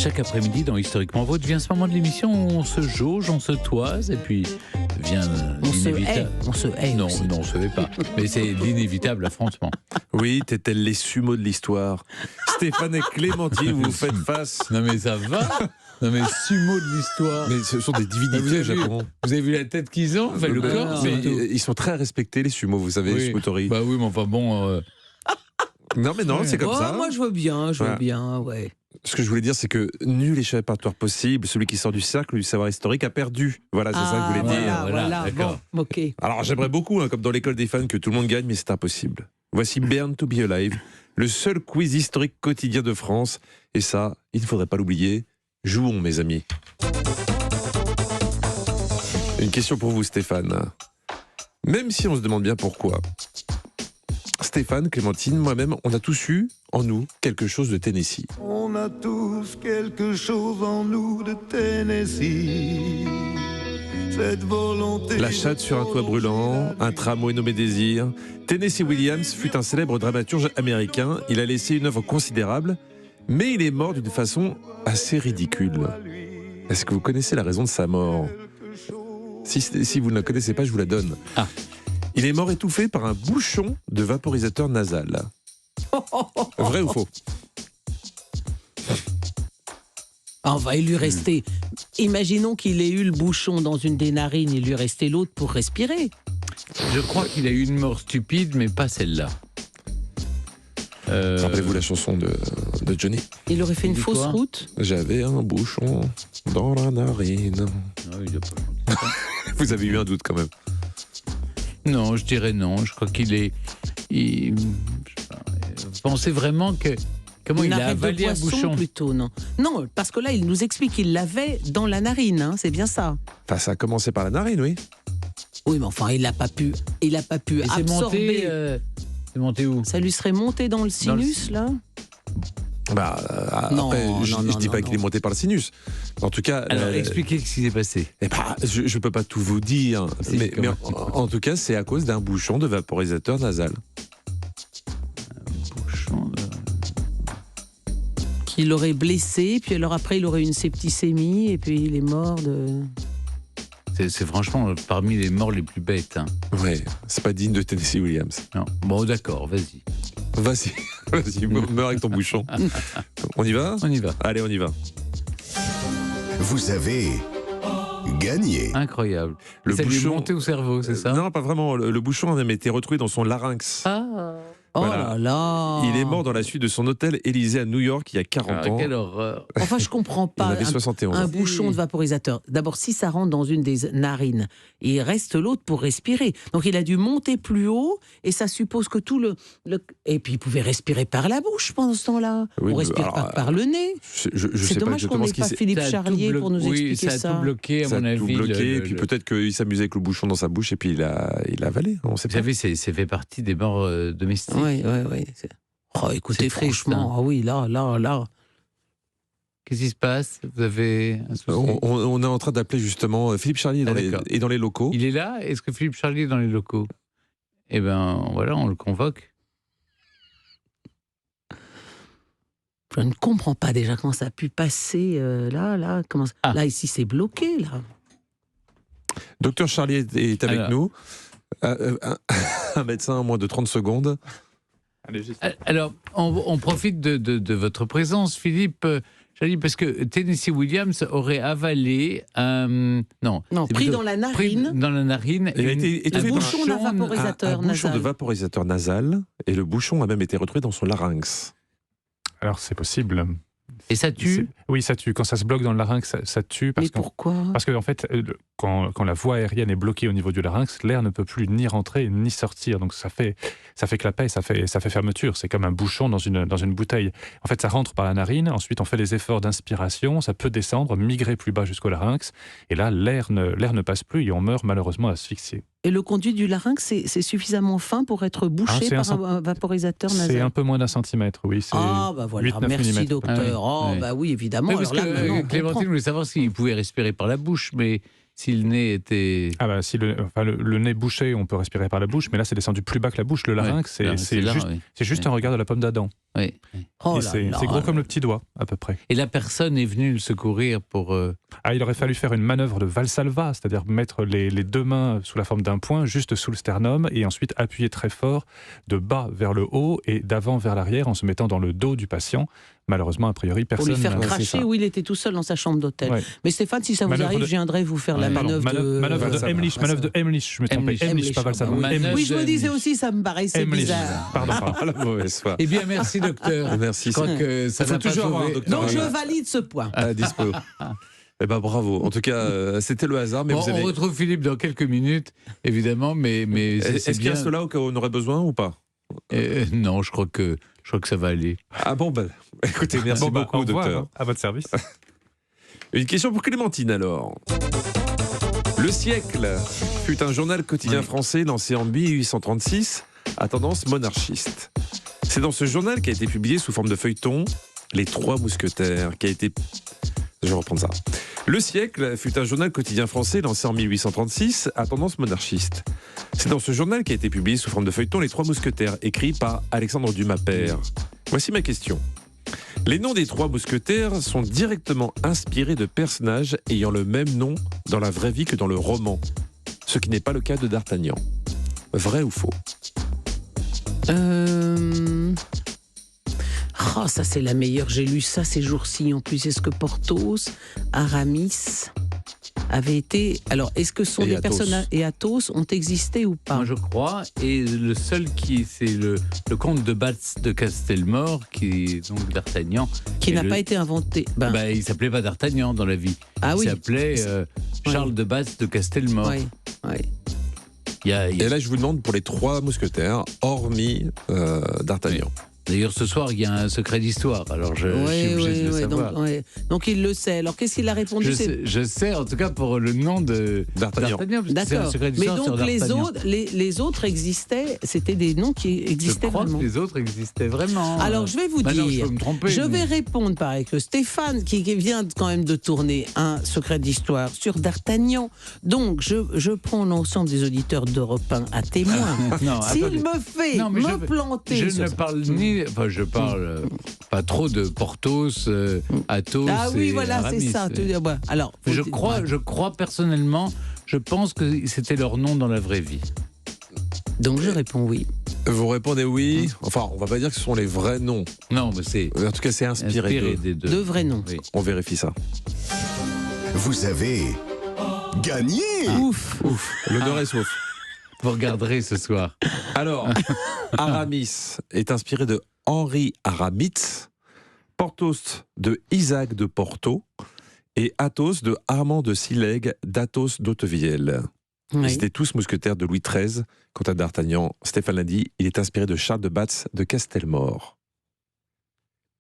Chaque après-midi dans Historiquement Vôtre vient ce moment de l'émission où on se jauge, on se toise et puis vient l'inévitable. On se hait. Non, aussi. non, on se hait pas. Mais c'est l'inévitable affrontement. Oui, t'es-elle les sumos de l'histoire. Stéphane et Clémentine, vous faites face. Non mais ça va. Non mais sumo de l'histoire. Mais ce sont des divinités au Japon. Vous avez vu la tête qu'ils ont, enfin, le corps. Mais surtout. ils sont très respectés, les sumos, vous savez, les sumotori. Bah oui, mais enfin bon. Non, mais non, c'est comme ça. Moi, je vois bien, Voilà. ouais. Ce que je voulais dire, c'est que nul échappatoire possible, celui qui sort du cercle du savoir historique a perdu. Voilà, c'est ça que je voulais dire. Voilà, d'accord. Bon, ok. Alors j'aimerais beaucoup, comme dans l'école des fans, que tout le monde gagne, mais c'est impossible. Voici Born to be Alive, le seul quiz historique quotidien de France. Et ça, il ne faudrait pas l'oublier. Jouons, mes amis. Une question pour vous, Stéphane. Même si on se demande bien pourquoi. Stéphane, Clémentine, moi-même, on a tous eu en nous quelque chose de Tennessee. On a tous quelque chose en nous de Tennessee. Cette volonté. La chatte sur un toit brûlant, un tramway nommé Désir. Tennessee Williams fut un célèbre dramaturge américain. Il a laissé une œuvre considérable, mais il est mort d'une façon assez ridicule. Est-ce que vous connaissez la raison de sa mort ? Si vous ne la connaissez pas, je vous la donne. Ah. Il est mort étouffé par un bouchon de vaporisateur nasal. Vrai ou faux ? Il lui restait. Imaginons qu'il ait eu le bouchon dans une des narines, il lui restait l'autre pour respirer. Je crois qu'il a eu une mort stupide, mais pas celle-là. Rappelez-vous la chanson de Johnny. Il aurait fait une dit fausse quoi route. J'avais un bouchon dans la narine. Non, il a pas chanté ça. Vous avez eu un doute quand même. Non, je dirais non. Je crois qu'il est. Je sais pas, vous pensez vraiment que. Comment il a arrête de avalé un boisson bouchon plutôt, non. Non, parce que là, il nous explique qu'il l'avait dans la narine, hein, c'est bien ça. Enfin, ça a commencé par la narine, oui. Oui, mais enfin, il n'a pas pu Et c'est absorber. c'est monté où? Ça lui serait monté dans le sinus, là. Après, Non, je dis pas qu'il est monté par le sinus. En tout cas, Alors, expliquez ce qui s'est passé. je peux pas tout vous dire, Si, mais comment en tout cas, c'est à cause d'un bouchon de vaporisateur nasal. Bouchon de... Qu'il l'aurait blessé, puis alors après, il aurait une septicémie, et puis il est mort de. C'est franchement parmi les morts les plus bêtes. Hein. Ouais, c'est pas digne de Tennessee Williams. Non. Bon, d'accord, vas-y. Vas-y, meurs avec ton bouchon. On y va ? On y va. Allez, on y va. Vous avez gagné. Incroyable. Le Ça lui est bouchon- monté au cerveau, c'est ça? Non, pas vraiment. Le bouchon a même été retrouvé dans son larynx. Ah, Oh Voilà. là là. Il est mort dans la suite de son hôtel Élysée à New York il y a 40 ans. quelle horreur. Enfin, je comprends Il en pas. avait 71. Un bouchon de vaporisateur. D'abord, si ça rentre dans une des narines, il reste l'autre pour respirer. Donc, il a dû monter plus haut, et ça suppose que tout le... Et puis, il pouvait respirer par la bouche pendant ce temps-là. Oui, On mais respire alors, pas par le nez. Je C'est sais pas dommage qu'on exactement n'ait ce qui pas s'est... Philippe Ça a tout Charlier pour nous expliquer ça ça. a tout bloqué, à Ça mon a avis. tout bloqué, et puis peut-être qu'il s'amusait avec le bouchon dans sa bouche, et puis il a avalé. On sait Vous pas. savez, c'est fait partie des morts domestiques. Oui. Oh, écoutez, C'est triste, franchement, ah oui, là. Qu'est-ce qui se passe? Vous avez un souci? On est en train d'appeler justement Philippe Charlier d'accord. dans les locaux. Il est là? Est-ce que Philippe Charlier est dans les locaux? Eh bien, voilà, on le convoque. Je ne comprends pas déjà comment ça a pu passer là. Comment... Ah. Là, ici, c'est bloqué, là. Docteur Charlier est avec Alors. nous. Un médecin en moins de 30 secondes. Alors, on profite de votre présence, Philippe Charlier, parce que Tennessee Williams aurait avalé un... Non, c'est pris plutôt- dans la pris narine. dans la narine. Il a été étouffé Un par bouchon d'un vaporisateur un bouchon nasal. de vaporisateur nasal, et le bouchon a même été retrouvé dans son larynx. Alors c'est possible. Et ça tue? Oui, ça tue. Quand ça se bloque dans le larynx, ça tue. Mais pourquoi? Parce que en fait, quand la voie aérienne est bloquée au niveau du larynx, l'air ne peut plus ni rentrer ni sortir. Donc ça fait clapet, ça fait fermeture. C'est comme un bouchon dans une bouteille. En fait, ça rentre par la narine. Ensuite, on fait les efforts d'inspiration. Ça peut descendre, migrer plus bas jusqu'au larynx. Et là, l'air ne passe plus et on meurt malheureusement asphyxié. Et le conduit du larynx, c'est suffisamment fin pour être bouché c'est par un vaporisateur nasal. C'est un peu moins d'un centimètre, oui. Ah, bah voilà, 8-9 merci millimètres. docteur. Ah oui, Oh, oui. bah oui, évidemment. Oui, parce Alors là, que maintenant, on Clémentine comprend. voulait savoir s'il pouvait respirer par la bouche, mais si le nez était... Ah bah, si le nez bouché, on peut respirer par la bouche, mais là c'est descendu plus bas que la bouche. Le larynx, c'est juste un regard de la pomme d'Adam. Oui. Oh Et là c'est là. gros comme le petit doigt, à peu près. Et la personne est venue le secourir pour... Ah, il aurait fallu faire une manœuvre de Valsalva, c'est-à-dire mettre les deux mains sous la forme d'un poing, juste sous le sternum, et ensuite appuyer très fort de bas vers le haut et d'avant vers l'arrière en se mettant dans le dos du patient. Malheureusement, a priori, Pour personne... lui faire c'est cracher ça. où il était tout seul dans sa chambre d'hôtel. Ouais. Mais Stéphane, si ça vous Manœuvre arrive, de- je viendrai vous faire la Ouais. manœuvre de... Manœuvre de Valsalva. Emlich, manœuvre de Emlich, je me trompais. Emlich. Emlich, pas Valsalva. Manœuvre Oui, je me disais Emlich. aussi, ça me paraissait Emlich. bizarre. Pardon. Ah, la mauvaise foi. Eh bien, merci, docteur. Merci. Je crois que ça Il faut n'a pas toujours avoir un sauvé. docteur. Donc je Voilà. valide ce point. À dispo. Eh ben bravo. En tout cas, c'était le hasard, mais Bon, vous avez. on retrouve Philippe dans quelques minutes, évidemment, mais c'est Est-ce qu'il bien. reste là au cas où on aurait besoin ou pas? Non, je crois que ça va aller. Ah bon, ben, écoutez, merci Bon, bah, beaucoup, au revoir, docteur. hein, à votre service. Une question pour Clémentine alors. Le siècle fut un journal quotidien français lancé en 1836 à tendance monarchiste. C'est dans ce journal qu'a été publié sous forme de feuilleton Les Trois Mousquetaires, qui a été... Je vais reprendre ça. Le siècle fut un journal quotidien français lancé en 1836 à tendance monarchiste. C'est dans ce journal qu'a été publié sous forme de feuilleton Les Trois Mousquetaires, écrit par Alexandre Dumas père. Voici ma question. Les noms des Trois Mousquetaires sont directement inspirés de personnages ayant le même nom dans la vraie vie que dans le roman, ce qui n'est pas le cas de D'Artagnan. Vrai ou faux? Oh, ça c'est la meilleure. J'ai lu ça ces jours-ci. En plus, est-ce que Porthos, Aramis avaient été... Alors, est-ce que ce sont Et des Athos. personnages... Et Athos ont existé ou pas? Moi, je crois. Et le seul c'est le comte de Batz de Castelmore, qui est donc D'Artagnan. Qui Et n'a le- pas été inventé. Ben, Bah, il s'appelait pas D'Artagnan dans la vie. ah oui. Il s'appelait Charles de Batz de Castelmore. Ouais, ouais. Il y a- Et là, je vous demande pour les Trois Mousquetaires, hormis D'Artagnan. D'ailleurs, ce soir, il y a un secret d'histoire. Alors, je suis obligé de le savoir. Donc il le sait. Alors qu'est-ce qu'il a répondu? Je sais, en tout cas, pour le nom de D'Artagnan. parce que c'est un D'accord. secret Mais d'histoire sur donc D'Artagnan. les autres existaient, c'était des noms qui Je existaient crois vraiment. que les autres existaient vraiment. Alors je vais vous Maintenant, je dire, peux me tromper. je mais- vais répondre pareil que Stéphane qui vient quand même de tourner un secret d'histoire sur D'Artagnan. Donc je prends l'ensemble des auditeurs d'Europe 1 à témoin. Non, S'il attendez. me fait Non, mais me planter, Je sur ne ça. parle ni. Enfin, je parle pas trop de Porthos, Athos. Ah oui, et voilà, c'est Aramis. ça. Alors, Je crois personnellement, je pense que c'était leur nom dans la vraie vie. Donc je réponds oui. Vous répondez oui. Enfin, on va pas dire que ce sont les vrais noms. Non, mais c'est En tout cas, c'est inspiré, inspiré d'eux. des deux. Deux vrais noms. Oui. On vérifie ça. Vous avez gagné. Ouf. L'honneur est sauf. Vous regarderez ce soir. Alors, Aramis est inspiré de Henri Aramis, Porthos de Isaac de Porto et Athos de Armand de Silègue d'Athos d'Hauteville. Oui. Ils étaient tous mousquetaires de Louis XIII. Quant à D'Artagnan, Stéphane l'a dit, il est inspiré de Charles de Batz de Castelmore.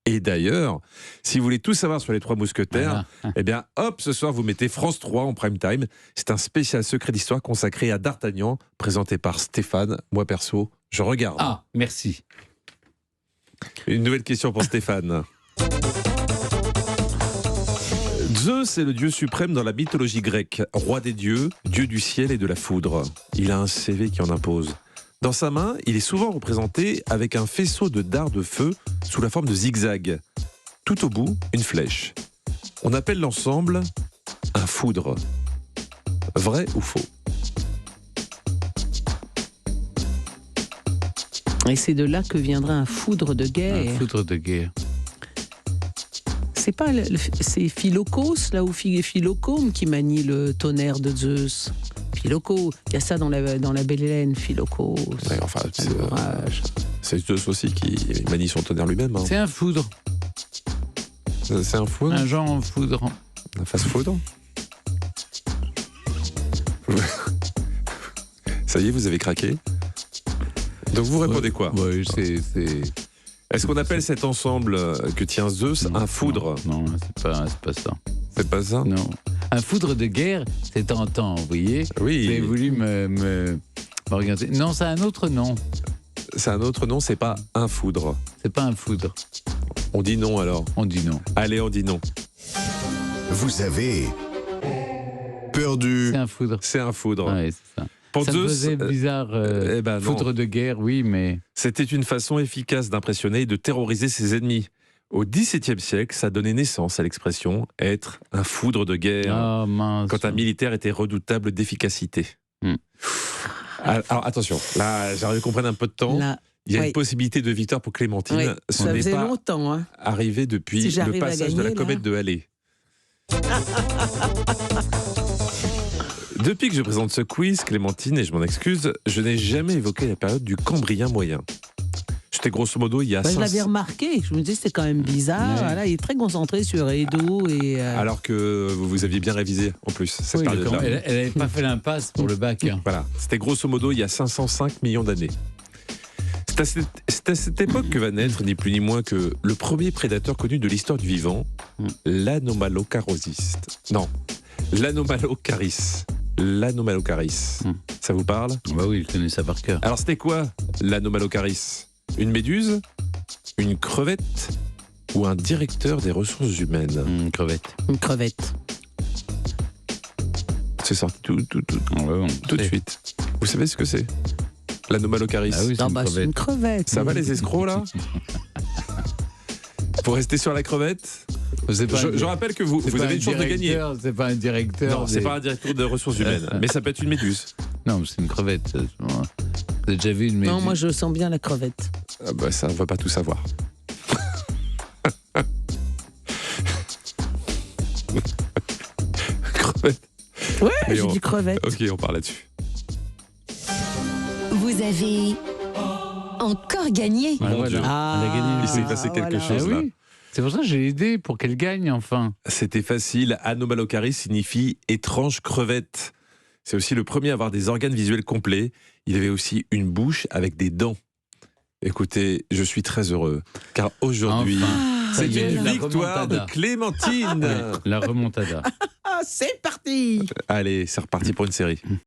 Et d'ailleurs, si vous voulez tout savoir sur les Trois Mousquetaires, eh bien, hop, ce soir, vous mettez France 3 en prime time. C'est un spécial secret d'histoire consacré à D'Artagnan, présenté par Stéphane. Moi, perso, je regarde. Ah, merci. Une nouvelle question pour Stéphane. Zeus est le dieu suprême dans la mythologie grecque, roi des dieux, dieu du ciel et de la foudre. Il a un CV qui en impose. Dans sa main, il est souvent représenté avec un faisceau de dards de feu sous la forme de zigzag. Tout au bout, une flèche. On appelle l'ensemble un foudre. Vrai ou faux? Et c'est de là que viendra un foudre de guerre. Un foudre de guerre. C'est pas c'est Philocos là ou Philocome qui manie le tonnerre de Zeus. Philoco, il y a ça dans la Belle Hélène, Philocos. Ouais, enfin, Un orage. c'est Zeus aussi qui manie son tonnerre lui-même. Hein. C'est un foudre. C'est un foudre, Un genre en foudre. un fast-food. Ça y est, vous avez craqué. Donc vous répondez quoi? Oui, c'est. Est-ce qu'on appelle cet ensemble que tient Zeus un foudre? Non, c'est pas ça. C'est pas ça? Non. Un foudre de guerre, c'est tentant, vous voyez. Oui. Vous avez voulu me regarder. Non, c'est un autre nom. C'est un autre nom, c'est pas un foudre. C'est pas un foudre. On dit non alors. On dit non. Allez, on dit non. Vous avez perdu. C'est un foudre. C'est un foudre. Ouais, c'est ça. Pour Ça me Zeus, faisait bizarre. eh ben non. Foudre de guerre, oui, mais. c'était une façon efficace d'impressionner et de terroriser ses ennemis. Au XVIIe siècle, ça donnait naissance à l'expression être un foudre de guerre, Ah mince. quand un militaire était redoutable d'efficacité. Hmm. Alors attention, là j'aimerais qu'on prenne un peu de temps. Là, Il y a oui. une possibilité de victoire pour Clémentine. oui, Ce ça n'est faisait pas longtemps. Hein. arrivé depuis Si le j'arrive à passage de la gagner, là. comète de Halley. Depuis que je présente ce quiz, Clémentine, et je m'en excuse, je n'ai jamais évoqué la période du Cambrien moyen. J'étais grosso modo il y a Bah, je 500 l'avais remarqué. Je me disais c'est quand même bizarre. Ouais. Voilà, il est très concentré sur Edo et. alors que vous aviez bien révisé en plus cette Oui, période-là. elle n'avait pas fait l'impasse pour le bac. Hein. Voilà, c'était grosso modo il y a 505 millions d'années. C'est à cette époque que va naître ni plus ni moins que le premier prédateur connu de l'histoire du vivant, l'anomalocaris. Non, l'anomalocaris. L'anomalocaris. Ça vous parle? Bah oui, je connais ça par cœur. Alors c'était quoi l'anomalocaris? Une méduse? Une crevette? Ou un directeur des ressources humaines? Crevette. Une crevette. C'est sorti tout de sait. suite. Vous savez ce que c'est? L'anomalocaris. Ah oui, c'est Non, une bah, c'est crevette. une crevette. Ça va les escrocs là? Pour rester sur la crevette, C'est pas un- je rappelle que vous c'est pas avez un une chance de gagner. directeur, C'est pas un directeur. Non, c'est des- pas un directeur de ressources humaines, mais ça peut être une méduse. Non, c'est une crevette. Vous avez déjà vu une méduse? Non, moi je sens bien la crevette. Ah bah ça, on va pas tout savoir. Crevette. Ouais, Mais j'ai on- dit crevette. Ok, on part là-dessus. Vous avez encore gagné. Ah, Mon voilà. Dieu. Elle a gagné. Il s'est passé quelque Ah chose là. oui. C'est pour ça que j'ai aidé pour qu'elle gagne enfin. C'était facile. Anomalocaris signifie étrange crevette. C'est aussi le premier à avoir des organes visuels complets. Il avait aussi une bouche avec des dents. Écoutez, je suis très heureux, car aujourd'hui, Enfin. Ça c'est y est, une la victoire de remontada. Clémentine. La remontada. Ah, c'est parti. Allez, c'est reparti pour une série.